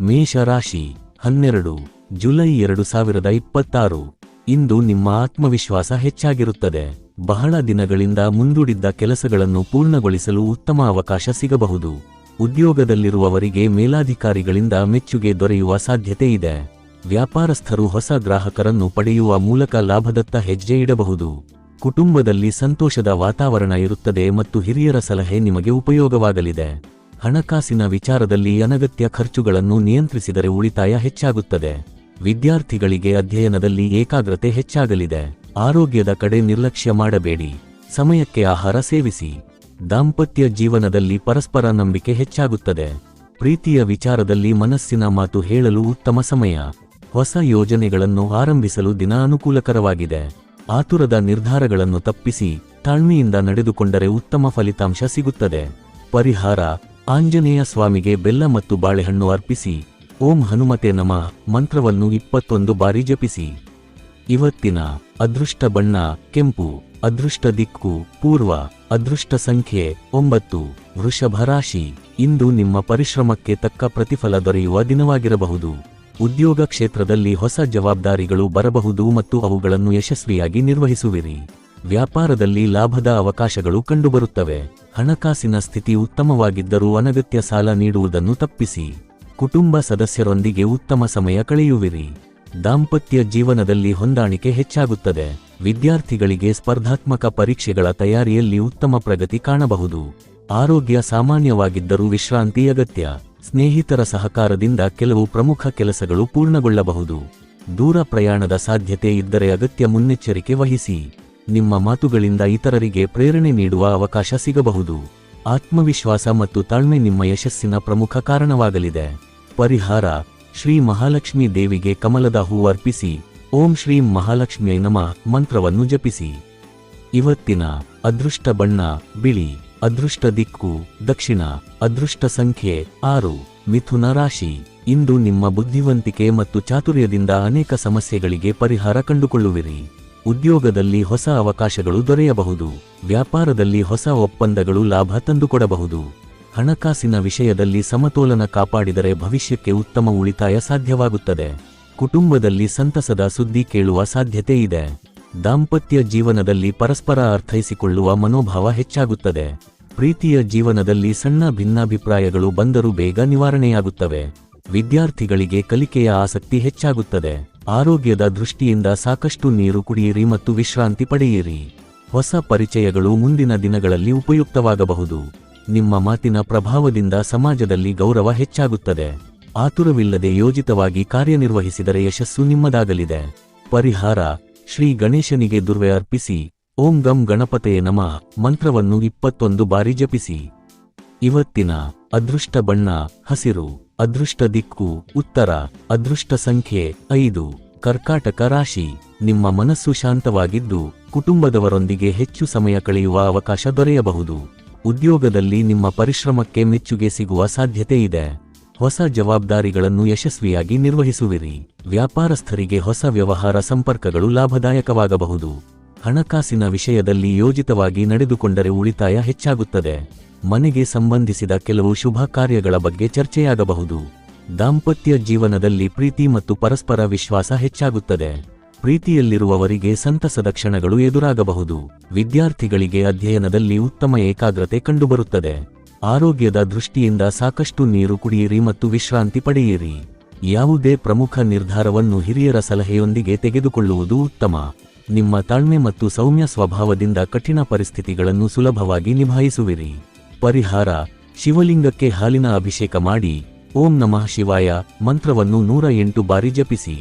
ಮೇಷರಾಶಿ 12 ಜುಲೈ 2026. ಇಂದು ನಿಮ್ಮ ಆತ್ಮವಿಶ್ವಾಸ ಹೆಚ್ಚಾಗಿರುತ್ತದೆ. ಬಹಳ ದಿನಗಳಿಂದ ಮುಂದೂಡಿದ್ದ ಕೆಲಸಗಳನ್ನು ಪೂರ್ಣಗೊಳಿಸಲು ಉತ್ತಮ ಅವಕಾಶ ಸಿಗಬಹುದು. ಉದ್ಯೋಗದಲ್ಲಿರುವವರಿಗೆ ಮೇಲಾಧಿಕಾರಿಗಳಿಂದ ಮೆಚ್ಚುಗೆ ದೊರೆಯುವ ಸಾಧ್ಯತೆ ಇದೆ. ವ್ಯಾಪಾರಸ್ಥರು ಹೊಸ ಗ್ರಾಹಕರನ್ನು ಪಡೆಯುವ ಮೂಲಕ ಲಾಭದತ್ತ ಹೆಜ್ಜೆ ಇಡಬಹುದು. ಕುಟುಂಬದಲ್ಲಿ ಸಂತೋಷದ ವಾತಾವರಣ ಇರುತ್ತದೆ ಮತ್ತು ಹಿರಿಯರ ಸಲಹೆ ನಿಮಗೆ ಉಪಯೋಗವಾಗಲಿದೆ. ಹಣಕಾಸಿನ ವಿಚಾರದಲ್ಲಿ ಅನಗತ್ಯ ಖರ್ಚುಗಳನ್ನು ನಿಯಂತ್ರಿಸಿದರೆ ಉಳಿತಾಯ ಹೆಚ್ಚಾಗುತ್ತದೆ. ವಿದ್ಯಾರ್ಥಿಗಳಿಗೆ ಅಧ್ಯಯನದಲ್ಲಿ ಏಕಾಗ್ರತೆ ಹೆಚ್ಚಾಗಲಿದೆ. ಆರೋಗ್ಯದ ಕಡೆ ನಿರ್ಲಕ್ಷ್ಯ ಮಾಡಬೇಡಿ. ಸಮಯಕ್ಕೆ ಆಹಾರ ಸೇವಿಸಿ. ದಾಂಪತ್ಯ ಜೀವನದಲ್ಲಿ ಪರಸ್ಪರ ನಂಬಿಕೆ ಹೆಚ್ಚಾಗುತ್ತದೆ. ಪ್ರೀತಿಯ ವಿಚಾರದಲ್ಲಿ ಮನಸ್ಸಿನ ಮಾತು ಹೇಳಲು ಉತ್ತಮ ಸಮಯ. ಹೊಸ ಯೋಜನೆಗಳನ್ನು ಆರಂಭಿಸಲು ದಿನ ಅನುಕೂಲಕರವಾಗಿದೆ. ಆತುರದ ನಿರ್ಧಾರಗಳನ್ನು ತಪ್ಪಿಸಿ ತಾಳ್ಮೆಯಿಂದ ನಡೆದುಕೊಂಡರೆ ಉತ್ತಮ ಫಲಿತಾಂಶ ಸಿಗುತ್ತದೆ. ಪರಿಹಾರ: ಆಂಜನೇಯ ಸ್ವಾಮಿಗೆ ಬೆಲ್ಲ ಮತ್ತು ಬಾಳೆಹಣ್ಣು ಅರ್ಪಿಸಿ. ಓಂ ಹನುಮತೆ ನಮಃ ಮಂತ್ರವನ್ನು 21 ಬಾರಿ ಜಪಿಸಿ. ಇವತ್ತಿನ ಅದೃಷ್ಟ ಬಣ್ಣ ಕೆಂಪು. ಅದೃಷ್ಟ ದಿಕ್ಕು ಪೂರ್ವ. ಅದೃಷ್ಟ ಸಂಖ್ಯೆ 9. ವೃಷಭ ರಾಶಿ. ಇಂದು ನಿಮ್ಮ ಪರಿಶ್ರಮಕ್ಕೆ ತಕ್ಕ ಪ್ರತಿಫಲ ದೊರೆಯುವ ದಿನವಾಗಿರಬಹುದು. ಉದ್ಯೋಗ ಕ್ಷೇತ್ರದಲ್ಲಿ ಹೊಸ ಜವಾಬ್ದಾರಿಗಳು ಬರಬಹುದು ಮತ್ತು ಅವುಗಳನ್ನು ಯಶಸ್ವಿಯಾಗಿ ನಿರ್ವಹಿಸುವಿರಿ. ವ್ಯಾಪಾರದಲ್ಲಿ ಲಾಭದ ಅವಕಾಶಗಳು ಕಂಡುಬರುತ್ತವೆ. ಹಣಕಾಸಿನ ಸ್ಥಿತಿ ಉತ್ತಮವಾಗಿದ್ದರೂ ಅನಗತ್ಯ ಸಾಲ ನೀಡುವುದನ್ನು ತಪ್ಪಿಸಿ. ಕುಟುಂಬ ಸದಸ್ಯರೊಂದಿಗೆ ಉತ್ತಮ ಸಮಯ ಕಳೆಯುವಿರಿ. ದಾಂಪತ್ಯ ಜೀವನದಲ್ಲಿ ಹೊಂದಾಣಿಕೆ ಹೆಚ್ಚಾಗುತ್ತದೆ. ವಿದ್ಯಾರ್ಥಿಗಳಿಗೆ ಸ್ಪರ್ಧಾತ್ಮಕ ಪರೀಕ್ಷೆಗಳ ತಯಾರಿಯಲ್ಲಿ ಉತ್ತಮ ಪ್ರಗತಿ ಕಾಣಬಹುದು. ಆರೋಗ್ಯ ಸಾಮಾನ್ಯವಾಗಿದ್ದರೂ ವಿಶ್ರಾಂತಿ ಅಗತ್ಯ. ಸ್ನೇಹಿತರ ಸಹಕಾರದಿಂದ ಕೆಲವು ಪ್ರಮುಖ ಕೆಲಸಗಳು ಪೂರ್ಣಗೊಳ್ಳಬಹುದು. ದೂರ ಪ್ರಯಾಣದ ಸಾಧ್ಯತೆ ಇದ್ದರೆ ಅಗತ್ಯ ಮುನ್ನೆಚ್ಚರಿಕೆ ವಹಿಸಿ. ನಿಮ್ಮ ಮಾತುಗಳಿಂದ ಇತರರಿಗೆ ಪ್ರೇರಣೆ ನೀಡುವ ಅವಕಾಶ ಸಿಗಬಹುದು. ಆತ್ಮವಿಶ್ವಾಸ ಮತ್ತು ತಾಳ್ಮೆ ನಿಮ್ಮ ಯಶಸ್ಸಿನ ಪ್ರಮುಖ ಕಾರಣವಾಗಲಿದೆ. ಪರಿಹಾರ: ಶ್ರೀ ಮಹಾಲಕ್ಷ್ಮೀ ದೇವಿಗೆ ಕಮಲದ ಹೂ ಅರ್ಪಿಸಿ. ಓಂ ಶ್ರೀ ಮಹಾಲಕ್ಷ್ಮಿಯೈ ನಮಃ ಮಂತ್ರವನ್ನು ಜಪಿಸಿ. ಇವತ್ತಿನ ಅದೃಷ್ಟ ಬಣ್ಣ ಬಿಳಿ. ಅದೃಷ್ಟ ದಿಕ್ಕು ದಕ್ಷಿಣ. ಅದೃಷ್ಟ ಸಂಖ್ಯೆ 6. ಮಿಥುನ ರಾಶಿ. ಇಂದು ನಿಮ್ಮ ಬುದ್ಧಿವಂತಿಕೆ ಮತ್ತು ಚಾತುರ್ಯದಿಂದ ಅನೇಕ ಸಮಸ್ಯೆಗಳಿಗೆ ಪರಿಹಾರ ಕಂಡುಕೊಳ್ಳುವಿರಿ. ಉದ್ಯೋಗದಲ್ಲಿ ಹೊಸ ಅವಕಾಶಗಳು ದೊರೆಯಬಹುದು. ವ್ಯಾಪಾರದಲ್ಲಿ ಹೊಸ ಒಪ್ಪಂದಗಳು ಲಾಭ ತಂದುಕೊಡಬಹುದು. ಹಣಕಾಸಿನ ವಿಷಯದಲ್ಲಿ ಸಮತೋಲನ ಕಾಪಾಡಿದರೆ ಭವಿಷ್ಯಕ್ಕೆ ಉತ್ತಮ ಉಳಿತಾಯ ಸಾಧ್ಯವಾಗುತ್ತದೆ. ಕುಟುಂಬದಲ್ಲಿ ಸಂತಸದ ಸುದ್ದಿ ಕೇಳುವ ಸಾಧ್ಯತೆ ಇದೆ. ದಾಂಪತ್ಯ ಜೀವನದಲ್ಲಿ ಪರಸ್ಪರ ಅರ್ಥೈಸಿಕೊಳ್ಳುವ ಮನೋಭಾವ ಹೆಚ್ಚಾಗುತ್ತದೆ. ಪ್ರೀತಿಯ ಜೀವನದಲ್ಲಿ ಸಣ್ಣ ಭಿನ್ನಾಭಿಪ್ರಾಯಗಳು ಬಂದರೂ ಬೇಗ ನಿವಾರಣೆಯಾಗುತ್ತವೆ. ವಿದ್ಯಾರ್ಥಿಗಳಿಗೆ ಕಲಿಕೆಯ ಆಸಕ್ತಿ ಹೆಚ್ಚಾಗುತ್ತದೆ. ಆರೋಗ್ಯದ ದೃಷ್ಟಿಯಿಂದ ಸಾಕಷ್ಟು ನೀರು ಕುಡಿಯಿರಿ ಮತ್ತು ವಿಶ್ರಾಂತಿ ಪಡೆಯಿರಿ. ಹೊಸ ಪರಿಚಯಗಳು ಮುಂದಿನ ದಿನಗಳಲ್ಲಿ ಉಪಯುಕ್ತವಾಗಬಹುದು. ನಿಮ್ಮ ಮಾತಿನ ಪ್ರಭಾವದಿಂದ ಸಮಾಜದಲ್ಲಿ ಗೌರವ ಹೆಚ್ಚಾಗುತ್ತದೆ. ಆತುರವಿಲ್ಲದೆ ಯೋಜಿತವಾಗಿ ಕಾರ್ಯನಿರ್ವಹಿಸಿದರೆ ಯಶಸ್ಸು ನಿಮ್ಮದಾಗಲಿದೆ. ಪರಿಹಾರ: ಶ್ರೀ ಗಣೇಶನಿಗೆ ದುರ್ವೆ ಅರ್ಪಿಸಿ. ಓಂ ಗಂ ಗಣಪತೆಯೇ ನಮಃ ಮಂತ್ರವನ್ನು 21 ಬಾರಿ ಜಪಿಸಿ. ಇವತ್ತಿನ ಅದೃಷ್ಟ ಬಣ್ಣ ಹಸಿರು. ಅದೃಷ್ಟ ದಿಕ್ಕು ಉತ್ತರ. ಅದೃಷ್ಟ ಸಂಖ್ಯೆ 5. ಕರ್ಕಾಟಕ ರಾಶಿ. ನಿಮ್ಮ ಮನಸ್ಸು ಶಾಂತವಾಗಿದ್ದು ಕುಟುಂಬದವರೊಂದಿಗೆ ಹೆಚ್ಚು ಸಮಯ ಕಳೆಯುವ ಅವಕಾಶ ದೊರೆಯಬಹುದು. ಉದ್ಯೋಗದಲ್ಲಿ ನಿಮ್ಮ ಪರಿಶ್ರಮಕ್ಕೆ ಮೆಚ್ಚುಗೆ ಸಿಗುವ ಸಾಧ್ಯತೆ ಇದೆ. ಹೊಸ ಜವಾಬ್ದಾರಿಗಳನ್ನು ಯಶಸ್ವಿಯಾಗಿ ನಿರ್ವಹಿಸುವಿರಿ. ವ್ಯಾಪಾರಸ್ಥರಿಗೆ ಹೊಸ ವ್ಯವಹಾರ ಸಂಪರ್ಕಗಳು ಲಾಭದಾಯಕವಾಗಬಹುದು. ಹಣಕಾಸಿನ ವಿಷಯದಲ್ಲಿ ಯೋಜಿತವಾಗಿ ನಡೆದುಕೊಂಡರೆ ಉಳಿತಾಯ ಹೆಚ್ಚಾಗುತ್ತದೆ. ಮನೆಗೆ ಸಂಬಂಧಿಸಿದ ಕೆಲವು ಶುಭ ಕಾರ್ಯಗಳ ಬಗ್ಗೆ ಚರ್ಚೆಯಾಗಬಹುದು. ದಾಂಪತ್ಯ ಜೀವನದಲ್ಲಿ ಪ್ರೀತಿ ಮತ್ತು ಪರಸ್ಪರ ವಿಶ್ವಾಸ ಹೆಚ್ಚಾಗುತ್ತದೆ. ಪ್ರೀತಿಯಲ್ಲಿರುವವರಿಗೆ ಸಂತಸದ ಕ್ಷಣಗಳು ಎದುರಾಗಬಹುದು. ವಿದ್ಯಾರ್ಥಿಗಳಿಗೆ ಅಧ್ಯಯನದಲ್ಲಿ ಉತ್ತಮ ಏಕಾಗ್ರತೆ ಕಂಡುಬರುತ್ತದೆ. ಆರೋಗ್ಯದ ದೃಷ್ಟಿಯಿಂದ ಸಾಕಷ್ಟು ನೀರು ಕುಡಿಯಿರಿ ಮತ್ತು ವಿಶ್ರಾಂತಿ ಪಡೆಯಿರಿ. ಯಾವುದೇ ಪ್ರಮುಖ ನಿರ್ಧಾರವನ್ನು ಹಿರಿಯರ ಸಲಹೆಯೊಂದಿಗೆ ತೆಗೆದುಕೊಳ್ಳುವುದು ಉತ್ತಮ. ನಿಮ್ಮ ತಾಳ್ಮೆ ಮತ್ತು ಸೌಮ್ಯ ಸ್ವಭಾವದಿಂದ ಕಠಿಣ ಪರಿಸ್ಥಿತಿಗಳನ್ನು ಸುಲಭವಾಗಿ ನಿಭಾಯಿಸುವಿರಿ. ಪರಿಹಾರ: ಶಿವಲಿಂಗಕ್ಕೆ ಹಾಲಿನ ಅಭಿಷೇಕ ಮಾಡಿ. ಓಂ ನಮಃ ಶಿವಾಯ ಮಂತ್ರವನ್ನು 108 ಬಾರಿ ಜಪಿಸಿ.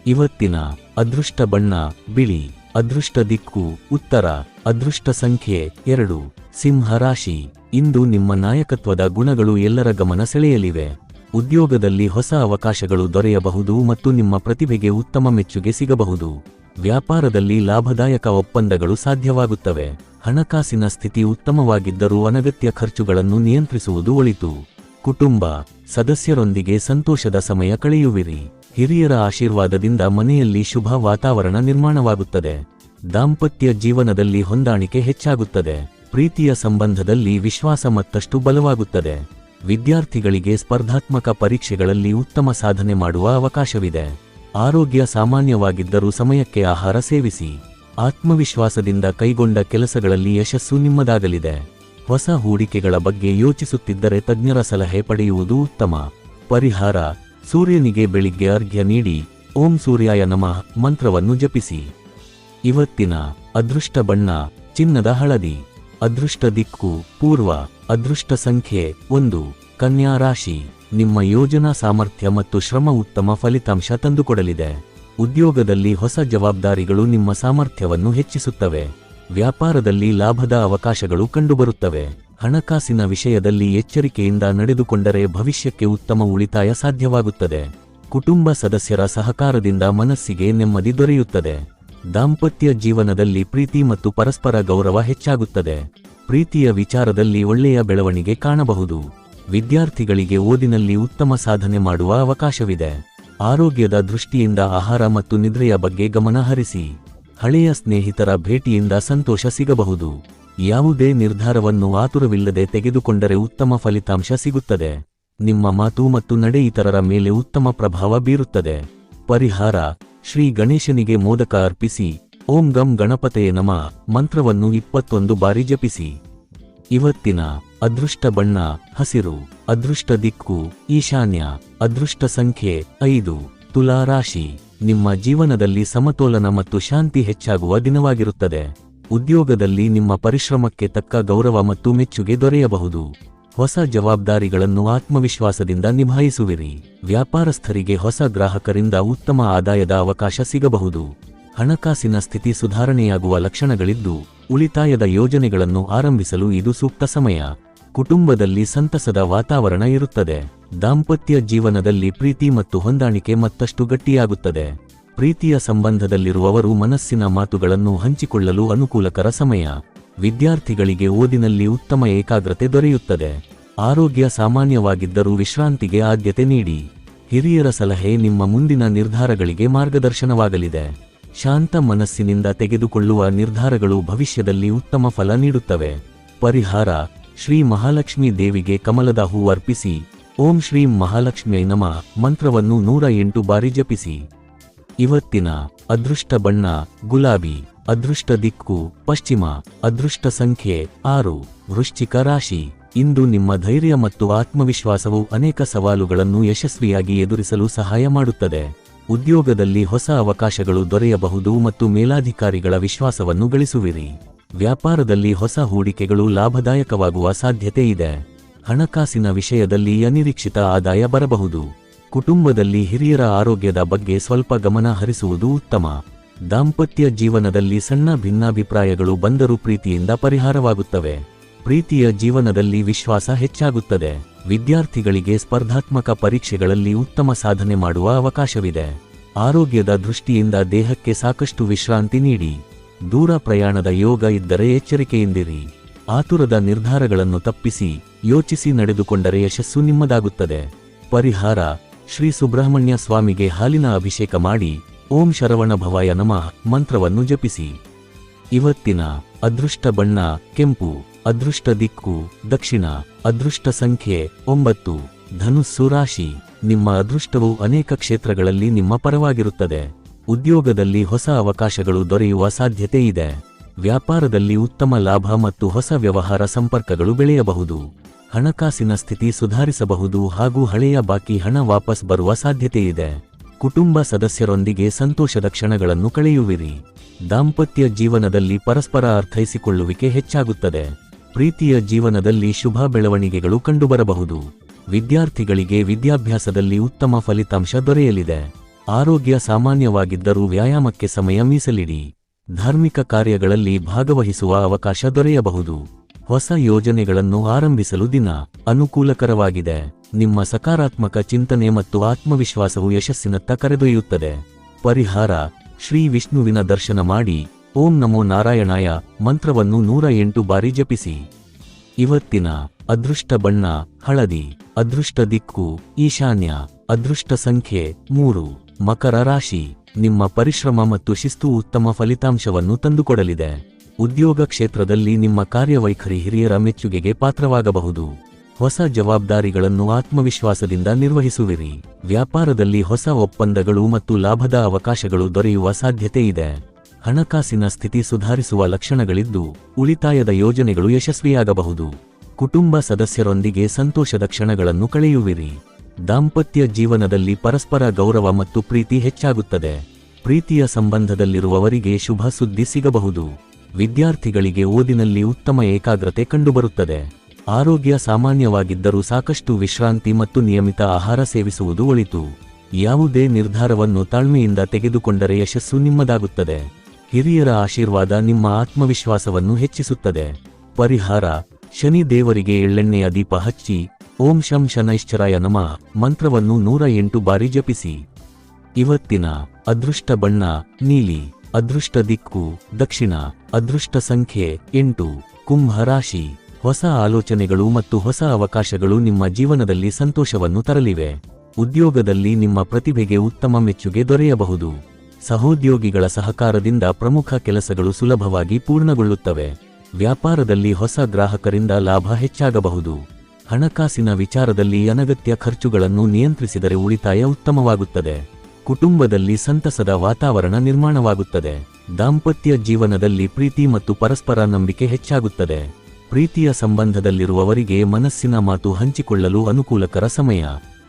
ಇವತ್ತಿನ ಅದೃಷ್ಟ ಬಣ್ಣ ಬಿಳಿ. ಅದೃಷ್ಟ ದಿಕ್ಕು ಉತ್ತರ. ಅದೃಷ್ಟ ಸಂಖ್ಯೆ 2. ಸಿಂಹ ರಾಶಿ. ಇಂದು ನಿಮ್ಮ ನಾಯಕತ್ವದ ಗುಣಗಳು ಎಲ್ಲರ ಗಮನ ಸೆಳೆಯಲಿವೆ. ಉದ್ಯೋಗದಲ್ಲಿ ಹೊಸ ಅವಕಾಶಗಳು ದೊರೆಯಬಹುದು ಮತ್ತು ನಿಮ್ಮ ಪ್ರತಿಭೆಗೆ ಉತ್ತಮ ಮೆಚ್ಚುಗೆ ಸಿಗಬಹುದು. ವ್ಯಾಪಾರದಲ್ಲಿ ಲಾಭದಾಯಕ ಒಪ್ಪಂದಗಳು ಸಾಧ್ಯವಾಗುತ್ತವೆ. ಹಣಕಾಸಿನ ಸ್ಥಿತಿ ಉತ್ತಮವಾಗಿದ್ದರೂ ಅನಗತ್ಯ ಖರ್ಚುಗಳನ್ನು ನಿಯಂತ್ರಿಸುವುದು ಒಳಿತು. ಕುಟುಂಬ ಸದಸ್ಯರೊಂದಿಗೆ ಸಂತೋಷದ ಸಮಯ ಕಳೆಯುವಿರಿ. ಹಿರಿಯರ ಆಶೀರ್ವಾದದಿಂದ ಮನೆಯಲ್ಲಿ ಶುಭ ವಾತಾವರಣ ನಿರ್ಮಾಣವಾಗುತ್ತದೆ. ದಾಂಪತ್ಯ ಜೀವನದಲ್ಲಿ ಹೊಂದಾಣಿಕೆ ಹೆಚ್ಚಾಗುತ್ತದೆ. ಪ್ರೀತಿಯ ಸಂಬಂಧದಲ್ಲಿ ವಿಶ್ವಾಸ ಮತ್ತಷ್ಟು ಬಲವಾಗುತ್ತದೆ. ವಿದ್ಯಾರ್ಥಿಗಳಿಗೆ ಸ್ಪರ್ಧಾತ್ಮಕ ಪರೀಕ್ಷೆಗಳಲ್ಲಿ ಉತ್ತಮ ಸಾಧನೆ ಮಾಡುವ ಅವಕಾಶವಿದೆ. ಆರೋಗ್ಯ ಸಾಮಾನ್ಯವಾಗಿದ್ದರೂ ಸಮಯಕ್ಕೆ ಆಹಾರ ಸೇವಿಸಿ. ಆತ್ಮವಿಶ್ವಾಸದಿಂದ ಕೈಗೊಂಡ ಕೆಲಸಗಳಲ್ಲಿ ಯಶಸ್ಸು ನಿಮ್ಮದಾಗಲಿದೆ. ಹೊಸ ಹೂಡಿಕೆಗಳ ಬಗ್ಗೆ ಯೋಚಿಸುತ್ತಿದ್ದರೆ ತಜ್ಞರ ಸಲಹೆ ಪಡೆಯುವುದು ಉತ್ತಮ. ಪರಿಹಾರ: ಸೂರ್ಯನಿಗೆ ಬೆಳಿಗ್ಗೆ ಅರ್ಘ್ಯ ನೀಡಿ ಓಂ ಸೂರ್ಯಾಯ ನಮಃ ಮಂತ್ರವನ್ನು ಜಪಿಸಿ. ಇವತ್ತಿನ ಅದೃಷ್ಟ ಬಣ್ಣ ಚಿನ್ನದ ಹಳದಿ. ಅದೃಷ್ಟ ದಿಕ್ಕು ಪೂರ್ವ. ಅದೃಷ್ಟ ಸಂಖ್ಯೆ 1. ಕನ್ಯಾ ರಾಶಿ. ನಿಮ್ಮ ಯೋಜನಾ ಸಾಮರ್ಥ್ಯ ಮತ್ತು ಶ್ರಮ ಉತ್ತಮ ಫಲಿತಾಂಶ ತಂದುಕೊಡಲಿದೆ. ಉದ್ಯೋಗದಲ್ಲಿ ಹೊಸ ಜವಾಬ್ದಾರಿಗಳು ನಿಮ್ಮ ಸಾಮರ್ಥ್ಯವನ್ನು ಹೆಚ್ಚಿಸುತ್ತವೆ. ವ್ಯಾಪಾರದಲ್ಲಿ ಲಾಭದ ಅವಕಾಶಗಳು ಕಂಡುಬರುತ್ತವೆ. ಹಣಕಾಸಿನ ವಿಷಯದಲ್ಲಿ ಎಚ್ಚರಿಕೆಯಿಂದ ನಡೆದುಕೊಂಡರೆ ಭವಿಷ್ಯಕ್ಕೆ ಉತ್ತಮ ಉಳಿತಾಯ ಸಾಧ್ಯವಾಗುತ್ತದೆ. ಕುಟುಂಬ ಸದಸ್ಯರ ಸಹಕಾರದಿಂದ ಮನಸ್ಸಿಗೆ ನೆಮ್ಮದಿ ದೊರೆಯುತ್ತದೆ. ದಾಂಪತ್ಯ ಜೀವನದಲ್ಲಿ ಪ್ರೀತಿ ಮತ್ತು ಪರಸ್ಪರ ಗೌರವ ಹೆಚ್ಚಾಗುತ್ತದೆ. ಪ್ರೀತಿಯ ವಿಚಾರದಲ್ಲಿ ಒಳ್ಳೆಯ ಬೆಳವಣಿಗೆ ಕಾಣಬಹುದು. ವಿದ್ಯಾರ್ಥಿಗಳಿಗೆ ಓದಿನಲ್ಲಿ ಉತ್ತಮ ಸಾಧನೆ ಮಾಡುವ ಅವಕಾಶವಿದೆ. ಆರೋಗ್ಯದ ದೃಷ್ಟಿಯಿಂದ ಆಹಾರ ಮತ್ತು ನಿದ್ರೆಯ ಬಗ್ಗೆ ಗಮನ ಹರಿಸಿ. ಹಳೆಯ ಸ್ನೇಹಿತರ ಭೇಟಿಯಿಂದ ಸಂತೋಷ ಸಿಗಬಹುದು. ಯಾವುದೇ ನಿರ್ಧಾರವನ್ನು ಆತುರವಿಲ್ಲದೆ ತೆಗೆದುಕೊಂಡರೆ ಉತ್ತಮ ಫಲಿತಾಂಶ ಸಿಗುತ್ತದೆ. ನಿಮ್ಮ ಮಾತು ಮತ್ತು ನಡೆ ಇತರರ ಮೇಲೆ ಉತ್ತಮ ಪ್ರಭಾವ ಬೀರುತ್ತದೆ. ಪರಿಹಾರ: ಶ್ರೀ ಗಣೇಶನಿಗೆ ಮೋದಕ ಅರ್ಪಿಸಿ ಓಂ ಗಂ ಗಣಪತಯೇ ನಮಃ ಮಂತ್ರವನ್ನು 21 ಬಾರಿ ಜಪಿಸಿ. ಇವತ್ತಿನ ಅದೃಷ್ಟ ಬಣ್ಣ ಹಸಿರು. ಅದೃಷ್ಟ ದಿಕ್ಕು ಈಶಾನ್ಯ. ಅದೃಷ್ಟ ಸಂಖ್ಯೆ 5. ತುಲಾ ರಾಶಿ. ನಿಮ್ಮ ಜೀವನದಲ್ಲಿ ಸಮತೋಲನ ಮತ್ತು ಶಾಂತಿ ಹೆಚ್ಚಾಗುವ ದಿನವಾಗಿರುತ್ತದೆ. ಉದ್ಯೋಗದಲ್ಲಿ ನಿಮ್ಮ ಪರಿಶ್ರಮಕ್ಕೆ ತಕ್ಕ ಗೌರವ ಮತ್ತು ಮೆಚ್ಚುಗೆ ದೊರೆಯಬಹುದು. ಹೊಸ ಜವಾಬ್ದಾರಿಗಳನ್ನು ಆತ್ಮವಿಶ್ವಾಸದಿಂದ ನಿಭಾಯಿಸುವಿರಿ. ವ್ಯಾಪಾರಸ್ಥರಿಗೆ ಹೊಸ ಗ್ರಾಹಕರಿಂದ ಉತ್ತಮ ಆದಾಯದ ಅವಕಾಶ ಸಿಗಬಹುದು. ಹಣಕಾಸಿನ ಸ್ಥಿತಿ ಸುಧಾರಣೆಯಾಗುವ ಲಕ್ಷಣಗಳಿದ್ದು ಉಳಿತಾಯದ ಯೋಜನೆಗಳನ್ನು ಆರಂಭಿಸಲು ಇದು ಸೂಕ್ತ ಸಮಯ. ಕುಟುಂಬದಲ್ಲಿ ಸಂತಸದ ವಾತಾವರಣ ಇರುತ್ತದೆ. ದಾಂಪತ್ಯ ಜೀವನದಲ್ಲಿ ಪ್ರೀತಿ ಮತ್ತು ಹೊಂದಾಣಿಕೆ ಮತ್ತಷ್ಟು ಗಟ್ಟಿಯಾಗುತ್ತದೆ. ಪ್ರೀತಿಯ ಸಂಬಂಧದಲ್ಲಿರುವವರು ಮನಸ್ಸಿನ ಮಾತುಗಳನ್ನು ಹಂಚಿಕೊಳ್ಳಲು ಅನುಕೂಲಕರ ಸಮಯ. ವಿದ್ಯಾರ್ಥಿಗಳಿಗೆ ಓದಿನಲ್ಲಿ ಉತ್ತಮ ಏಕಾಗ್ರತೆ ದೊರೆಯುತ್ತದೆ. ಆರೋಗ್ಯ ಸಾಮಾನ್ಯವಾಗಿದ್ದರೂ ವಿಶ್ರಾಂತಿಗೆ ಆದ್ಯತೆ ನೀಡಿ. ಹಿರಿಯರ ಸಲಹೆ ನಿಮ್ಮ ಮುಂದಿನ ನಿರ್ಧಾರಗಳಿಗೆ ಮಾರ್ಗದರ್ಶನವಾಗಲಿದೆ. ಶಾಂತ ಮನಸ್ಸಿನಿಂದ ತೆಗೆದುಕೊಳ್ಳುವ ನಿರ್ಧಾರಗಳು ಭವಿಷ್ಯದಲ್ಲಿ ಉತ್ತಮ ಫಲ ನೀಡುತ್ತವೆ. ಪರಿಹಾರ: ಶ್ರೀ ಮಹಾಲಕ್ಷ್ಮೀ ದೇವಿಗೆ ಕಮಲದ ಹೂ ಅರ್ಪಿಸಿ ಓಂ ಶ್ರೀ ಮಹಾಲಕ್ಷ್ಮಿಯೈ ನಮಃ ಮಂತ್ರವನ್ನು 108 ಬಾರಿ ಜಪಿಸಿ. ಇವತ್ತಿನ ಅದೃಷ್ಟ ಬಣ್ಣ ಗುಲಾಬಿ. ಅದೃಷ್ಟ ದಿಕ್ಕು ಪಶ್ಚಿಮ. ಅದೃಷ್ಟ ಸಂಖ್ಯೆ 6. ವೃಶ್ಚಿಕ ರಾಶಿ. ಇಂದು ನಿಮ್ಮ ಧೈರ್ಯ ಮತ್ತು ಆತ್ಮವಿಶ್ವಾಸವು ಅನೇಕ ಸವಾಲುಗಳನ್ನು ಯಶಸ್ವಿಯಾಗಿ ಎದುರಿಸಲು ಸಹಾಯ ಮಾಡುತ್ತದೆ. ಉದ್ಯೋಗದಲ್ಲಿ ಹೊಸ ಅವಕಾಶಗಳು ದೊರೆಯಬಹುದು ಮತ್ತು ಮೇಲಾಧಿಕಾರಿಗಳ ವಿಶ್ವಾಸವನ್ನು ಗಳಿಸುವಿರಿ. ವ್ಯಾಪಾರದಲ್ಲಿ ಹೊಸ ಹೂಡಿಕೆಗಳು ಲಾಭದಾಯಕವಾಗುವ ಸಾಧ್ಯತೆ ಇದೆ. ಹಣಕಾಸಿನ ವಿಷಯದಲ್ಲಿ ಅನಿರೀಕ್ಷಿತ ಆದಾಯ ಬರಬಹುದು. ಕುಟುಂಬದಲ್ಲಿ ಹಿರಿಯರ ಆರೋಗ್ಯದ ಬಗ್ಗೆ ಸ್ವಲ್ಪ ಗಮನ ಹರಿಸುವುದು ಉತ್ತಮ. ದಾಂಪತ್ಯ ಜೀವನದಲ್ಲಿ ಸಣ್ಣ ಭಿನ್ನಾಭಿಪ್ರಾಯಗಳು ಬಂದರೂ ಪ್ರೀತಿಯಿಂದ ಪರಿಹಾರವಾಗುತ್ತವೆ. ಪ್ರೀತಿಯ ಜೀವನದಲ್ಲಿ ವಿಶ್ವಾಸ ಹೆಚ್ಚಾಗುತ್ತದೆ. ವಿದ್ಯಾರ್ಥಿಗಳಿಗೆ ಸ್ಪರ್ಧಾತ್ಮಕ ಪರೀಕ್ಷೆಗಳಲ್ಲಿ ಉತ್ತಮ ಸಾಧನೆ ಮಾಡುವ ಅವಕಾಶವಿದೆ. ಆರೋಗ್ಯದ ದೃಷ್ಟಿಯಿಂದ ದೇಹಕ್ಕೆ ಸಾಕಷ್ಟು ವಿಶ್ರಾಂತಿ ನೀಡಿ. ದೂರ ಪ್ರಯಾಣದ ಯೋಗ ಇದ್ದರೆ ಎಚ್ಚರಿಕೆಯಿಂದಿರಿ. ಆತುರದ ನಿರ್ಧಾರಗಳನ್ನು ತಪ್ಪಿಸಿ ಯೋಚಿಸಿ ನಡೆದುಕೊಂಡರೆ ಯಶಸ್ಸು ನಿಮ್ಮದಾಗುತ್ತದೆ. ಪರಿಹಾರ: ಶ್ರೀ ಸುಬ್ರಹ್ಮಣ್ಯ ಸ್ವಾಮಿಗೆ ಹಾಲಿನ ಅಭಿಷೇಕ ಮಾಡಿ ಓಂ ಶರವಣ ಭವಾಯ ನಮಃ ಮಂತ್ರವನ್ನು ಜಪಿಸಿ. ಇವತ್ತಿನ ಅದೃಷ್ಟ ಬಣ್ಣ ಕೆಂಪು. ಅದೃಷ್ಟ ದಿಕ್ಕು ದಕ್ಷಿಣ. ಅದೃಷ್ಟ ಸಂಖ್ಯೆ 9. ಧನುಸ್ಸು ರಾಶಿ. ನಿಮ್ಮ ಅದೃಷ್ಟವು ಅನೇಕ ಕ್ಷೇತ್ರಗಳಲ್ಲಿ ನಿಮ್ಮ ಪರವಾಗಿರುತ್ತದೆ. ಉದ್ಯೋಗದಲ್ಲಿ ಹೊಸ ಅವಕಾಶಗಳು ದೊರೆಯುವ ಸಾಧ್ಯತೆ ಇದೆ. ವ್ಯಾಪಾರದಲ್ಲಿ ಉತ್ತಮ ಲಾಭ ಮತ್ತು ಹೊಸ ವ್ಯವಹಾರ ಸಂಪರ್ಕಗಳು ಬೆಳೆಯಬಹುದು. ಹಣಕಾಸಿನ ಸ್ಥಿತಿ ಸುಧಾರಿಸಬಹುದು ಹಾಗೂ ಹಳೆಯ ಬಾಕಿ ಹಣ ವಾಪಸ್ ಬರುವ ಸಾಧ್ಯತೆಯಿದೆ. ಕುಟುಂಬ ಸದಸ್ಯರೊಂದಿಗೆ ಸಂತೋಷದ ಕ್ಷಣಗಳನ್ನು ಕಳೆಯುವಿರಿ. ದಾಂಪತ್ಯ ಜೀವನದಲ್ಲಿ ಪರಸ್ಪರ ಅರ್ಥೈಸಿಕೊಳ್ಳುವಿಕೆ ಹೆಚ್ಚಾಗುತ್ತದೆ. ಪ್ರೀತಿಯ ಜೀವನದಲ್ಲಿ ಶುಭ ಬೆಳವಣಿಗೆಗಳು ಕಂಡುಬರಬಹುದು. ವಿದ್ಯಾರ್ಥಿಗಳಿಗೆ ವಿದ್ಯಾಭ್ಯಾಸದಲ್ಲಿ ಉತ್ತಮ ಫಲಿತಾಂಶ ದೊರೆಯಲಿದೆ. ಆರೋಗ್ಯ ಸಾಮಾನ್ಯವಾಗಿದ್ದರೂ ವ್ಯಾಯಾಮಕ್ಕೆ ಸಮಯ ಮೀಸಲಿಡಿ. ಧಾರ್ಮಿಕ ಕಾರ್ಯಗಳಲ್ಲಿ ಭಾಗವಹಿಸುವ ಅವಕಾಶ ದೊರೆಯಬಹುದು. ಹೊಸ ಯೋಜನೆಗಳನ್ನು ಆರಂಭಿಸಲು ದಿನ ಅನುಕೂಲಕರವಾಗಿದೆ. ನಿಮ್ಮ ಸಕಾರಾತ್ಮಕ ಚಿಂತನೆ ಮತ್ತು ಆತ್ಮವಿಶ್ವಾಸವು ಯಶಸ್ಸಿನತ್ತ ಕರೆದೊಯ್ಯುತ್ತದೆ. ಪರಿಹಾರ: ಶ್ರೀ ವಿಷ್ಣುವಿನ ದರ್ಶನ ಮಾಡಿ ಓಂ ನಮೋ ನಾರಾಯಣಾಯ ಮಂತ್ರವನ್ನು 108 ಬಾರಿ ಜಪಿಸಿ. ಇವತ್ತಿನ ಅದೃಷ್ಟ ಬಣ್ಣ ಹಳದಿ. ಅದೃಷ್ಟ ದಿಕ್ಕು ಈಶಾನ್ಯ. ಅದೃಷ್ಟ ಸಂಖ್ಯೆ 3. ಮಕರ ರಾಶಿ. ನಿಮ್ಮ ಪರಿಶ್ರಮ ಮತ್ತು ಶಿಸ್ತು ಉತ್ತಮ ಫಲಿತಾಂಶವನ್ನು ತಂದುಕೊಡಲಿದೆ. ಉದ್ಯೋಗ ಕ್ಷೇತ್ರದಲ್ಲಿ ನಿಮ್ಮ ಕಾರ್ಯವೈಖರಿ ಹಿರಿಯರ ಮೆಚ್ಚುಗೆಗೆ ಪಾತ್ರವಾಗಬಹುದು. ಹೊಸ ಜವಾಬ್ದಾರಿಗಳನ್ನು ಆತ್ಮವಿಶ್ವಾಸದಿಂದ ನಿರ್ವಹಿಸುವಿರಿ. ವ್ಯಾಪಾರದಲ್ಲಿ ಹೊಸ ಒಪ್ಪಂದಗಳು ಮತ್ತು ಲಾಭದ ಅವಕಾಶಗಳು ದೊರೆಯುವ ಸಾಧ್ಯತೆ ಇದೆ. ಹಣಕಾಸಿನ ಸ್ಥಿತಿ ಸುಧಾರಿಸುವ ಲಕ್ಷಣಗಳಿದ್ದು, ಉಳಿತಾಯದ ಯೋಜನೆಗಳು ಯಶಸ್ವಿಯಾಗಬಹುದು. ಕುಟುಂಬ ಸದಸ್ಯರೊಂದಿಗೆ ಸಂತೋಷದ ಕ್ಷಣಗಳನ್ನು ಕಳೆಯುವಿರಿ. ದಾಂಪತ್ಯ ಜೀವನದಲ್ಲಿ ಪರಸ್ಪರ ಗೌರವ ಮತ್ತು ಪ್ರೀತಿ ಹೆಚ್ಚಾಗುತ್ತದೆ. ಪ್ರೀತಿಯ ಸಂಬಂಧದಲ್ಲಿರುವವರಿಗೆ ಶುಭ ಸುದ್ದಿ ಸಿಗಬಹುದು. ವಿದ್ಯಾರ್ಥಿಗಳಿಗೆ ಓದಿನಲ್ಲಿ ಉತ್ತಮ ಏಕಾಗ್ರತೆ ಕಂಡುಬರುತ್ತದೆ. ಆರೋಗ್ಯ ಸಾಮಾನ್ಯವಾಗಿದ್ದರೂ ಸಾಕಷ್ಟು ವಿಶ್ರಾಂತಿ ಮತ್ತು ನಿಯಮಿತ ಆಹಾರ ಸೇವಿಸುವುದು ಒಳಿತು. ಯಾವುದೇ ನಿರ್ಧಾರವನ್ನು ತಾಳ್ಮೆಯಿಂದ ತೆಗೆದುಕೊಂಡರೆ ಯಶಸ್ಸು ನಿಮ್ಮದಾಗುತ್ತದೆ. ಹಿರಿಯರ ಆಶೀರ್ವಾದ ನಿಮ್ಮ ಆತ್ಮವಿಶ್ವಾಸವನ್ನು ಹೆಚ್ಚಿಸುತ್ತದೆ. ಪರಿಹಾರ: ಶನಿ ದೇವರಿಗೆ ಎಳ್ಳೆಣ್ಣೆಯ ದೀಪ ಹಚ್ಚಿ ಓಂ ಶಂ ಶನೈಶ್ಚರಾಯ ನಮಃ ಮಂತ್ರವನ್ನು 108 ಬಾರಿ ಜಪಿಸಿ. ಇವತ್ತಿನ ಅದೃಷ್ಟ ಬಣ್ಣ ನೀಲಿ. ಅದೃಷ್ಟ ದಿಕ್ಕು ದಕ್ಷಿಣ. ಅದೃಷ್ಟ ಸಂಖ್ಯೆ 8. ಕುಂಭ ರಾಶಿ. ಹೊಸ ಆಲೋಚನೆಗಳು ಮತ್ತು ಹೊಸ ಅವಕಾಶಗಳು ನಿಮ್ಮ ಜೀವನದಲ್ಲಿ ಸಂತೋಷವನ್ನು ತರಲಿವೆ. ಉದ್ಯೋಗದಲ್ಲಿ ನಿಮ್ಮ ಪ್ರತಿಭೆಗೆ ಉತ್ತಮ ಮೆಚ್ಚುಗೆ ದೊರೆಯಬಹುದು. ಸಹೋದ್ಯೋಗಿಗಳ ಸಹಕಾರದಿಂದ ಪ್ರಮುಖ ಕೆಲಸಗಳು ಸುಲಭವಾಗಿ ಪೂರ್ಣಗೊಳ್ಳುತ್ತವೆ. ವ್ಯಾಪಾರದಲ್ಲಿ ಹೊಸ ಗ್ರಾಹಕರಿಂದ ಲಾಭ ಹೆಚ್ಚಾಗಬಹುದು. ಹಣಕಾಸಿನ ವಿಚಾರದಲ್ಲಿ ಅನಗತ್ಯ ಖರ್ಚುಗಳನ್ನು ನಿಯಂತ್ರಿಸಿದರೆ ಉಳಿತಾಯ ಉತ್ತಮವಾಗುತ್ತದೆ. ಕುಟುಂಬದಲ್ಲಿ ಸಂತಸದ ವಾತಾವರಣ ನಿರ್ಮಾಣವಾಗುತ್ತದೆ. ದಾಂಪತ್ಯ ಜೀವನದಲ್ಲಿ ಪ್ರೀತಿ ಮತ್ತು ಪರಸ್ಪರ ನಂಬಿಕೆ ಹೆಚ್ಚಾಗುತ್ತದೆ. ಪ್ರೀತಿಯ ಸಂಬಂಧದಲ್ಲಿರುವವರಿಗೆ ಮನಸ್ಸಿನ ಮಾತು ಹಂಚಿಕೊಳ್ಳಲು ಅನುಕೂಲಕರ ಸಮಯ.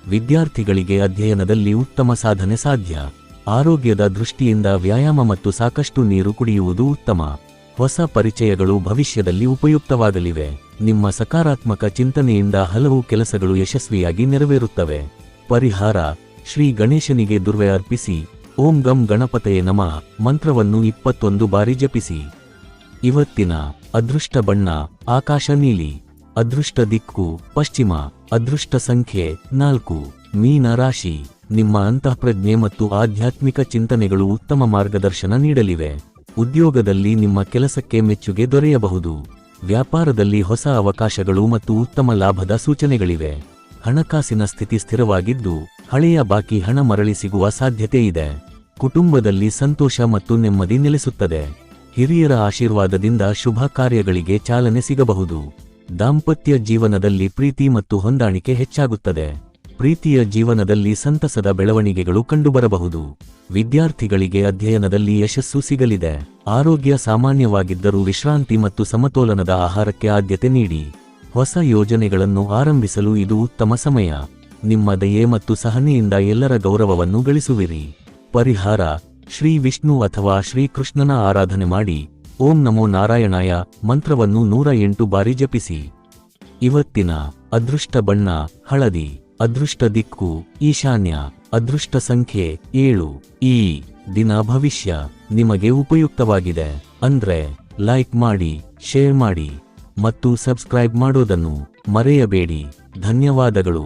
ವಿದ್ಯಾರ್ಥಿಗಳಿಗೆ ಅಧ್ಯಯನದಲ್ಲಿ ಉತ್ತಮ ಸಾಧನೆ ಸಾಧ್ಯ. ಆರೋಗ್ಯದ ದೃಷ್ಟಿಯಿಂದ ವ್ಯಾಯಾಮ ಮತ್ತು ಸಾಕಷ್ಟು ನೀರು ಕುಡಿಯುವುದು ಉತ್ತಮ. ಹೊಸ ಪರಿಚಯಗಳು ಭವಿಷ್ಯದಲ್ಲಿ ಉಪಯುಕ್ತವಾಗಲಿವೆ. ನಿಮ್ಮ ಸಕಾರಾತ್ಮಕ ಚಿಂತನೆಯಿಂದ ಹಲವು ಕೆಲಸಗಳು ಯಶಸ್ವಿಯಾಗಿ ನೆರವೇರುತ್ತವೆ. ಪರಿಹಾರ: ಶ್ರೀ ಗಣೇಶನಿಗೆ ದುರ್ವೆ ಅರ್ಪಿಸಿ ಓಂ ಗಂ ಗಣಪತಯೇ ನಮಃ ಮಂತ್ರವನ್ನು 21 ಬಾರಿ ಜಪಿಸಿ. ಇವತ್ತಿನ ಅದೃಷ್ಟ ಬಣ್ಣ ಆಕಾಶ ನೀಲಿ. ಅದೃಷ್ಟ ದಿಕ್ಕು ಪಶ್ಚಿಮ. ಅದೃಷ್ಟ ಸಂಖ್ಯೆ 4. ಮೀನ ರಾಶಿ. ನಿಮ್ಮ ಅಂತಃಪ್ರಜ್ಞೆ ಮತ್ತು ಆಧ್ಯಾತ್ಮಿಕ ಚಿಂತನೆಗಳು ಉತ್ತಮ ಮಾರ್ಗದರ್ಶನ ನೀಡಲಿವೆ. ಉದ್ಯೋಗದಲ್ಲಿ ನಿಮ್ಮ ಕೆಲಸಕ್ಕೆ ಮೆಚ್ಚುಗೆ ದೊರೆಯಬಹುದು. ವ್ಯಾಪಾರದಲ್ಲಿ ಹೊಸ ಅವಕಾಶಗಳು ಮತ್ತು ಉತ್ತಮ ಲಾಭದ ಸೂಚನೆಗಳಿವೆ. ಹಣಕಾಸಿನ ಸ್ಥಿತಿ ಸ್ಥಿರವಾಗಿದ್ದು, ಹಳೆಯ ಬಾಕಿ ಹಣ ಮರಳಿ ಸಿಗುವ ಸಾಧ್ಯತೆ ಇದೆ. ಕುಟುಂಬದಲ್ಲಿ ಸಂತೋಷ ಮತ್ತು ನೆಮ್ಮದಿ ನೆಲೆಸುತ್ತದೆ. ಹಿರಿಯರ ಆಶೀರ್ವಾದದಿಂದ ಶುಭ ಕಾರ್ಯಗಳಿಗೆ ಚಾಲನೆ ಸಿಗಬಹುದು. ದಾಂಪತ್ಯ ಜೀವನದಲ್ಲಿ ಪ್ರೀತಿ ಮತ್ತು ಹೊಂದಾಣಿಕೆ ಹೆಚ್ಚಾಗುತ್ತದೆ. ಪ್ರೀತಿಯ ಜೀವನದಲ್ಲಿ ಸಂತಸದ ಬೆಳವಣಿಗೆಗಳು ಕಂಡುಬರಬಹುದು. ವಿದ್ಯಾರ್ಥಿಗಳಿಗೆ ಅಧ್ಯಯನದಲ್ಲಿ ಯಶಸ್ಸು ಸಿಗಲಿದೆ. ಆರೋಗ್ಯ ಸಾಮಾನ್ಯವಾಗಿದ್ದರೂ ವಿಶ್ರಾಂತಿ ಮತ್ತು ಸಮತೋಲನದ ಆಹಾರಕ್ಕೆ ಆದ್ಯತೆ ನೀಡಿ. ಹೊಸ ಯೋಜನೆಗಳನ್ನು ಆರಂಭಿಸಲು ಇದು ಉತ್ತಮ ಸಮಯ. ನಿಮ್ಮ ದಯೆ ಮತ್ತು ಸಹನೆಯಿಂದ ಎಲ್ಲರ ಗೌರವವನ್ನು ಗಳಿಸುವಿರಿ. ಪರಿಹಾರ: ಶ್ರೀ ವಿಷ್ಣು ಅಥವಾ ಶ್ರೀ ಕೃಷ್ಣನ ಆರಾಧನೆ ಮಾಡಿ ಓಂ ನಮೋ ನಾರಾಯಣಾಯ ಮಂತ್ರವನ್ನು 108 ಬಾರಿ ಜಪಿಸಿ. ಇವತ್ತಿನ ಅದೃಷ್ಟ ಬಣ್ಣ ಹಳದಿ. ಅದೃಷ್ಟ ದಿಕ್ಕು ಈಶಾನ್ಯ. ಅದೃಷ್ಟ ಸಂಖ್ಯೆ 7. ಈ ದಿನ ಭವಿಷ್ಯ ನಿಮಗೆ ಉಪಯುಕ್ತವಾಗಿದೆ ಅಂದ್ರೆ ಲೈಕ್ ಮಾಡಿ, ಶೇರ್ ಮಾಡಿ ಮತ್ತು ಸಬ್ಸ್ಕ್ರೈಬ್ ಮಾಡೋದನ್ನು ಮರೆಯಬೇಡಿ. ಧನ್ಯವಾದಗಳು.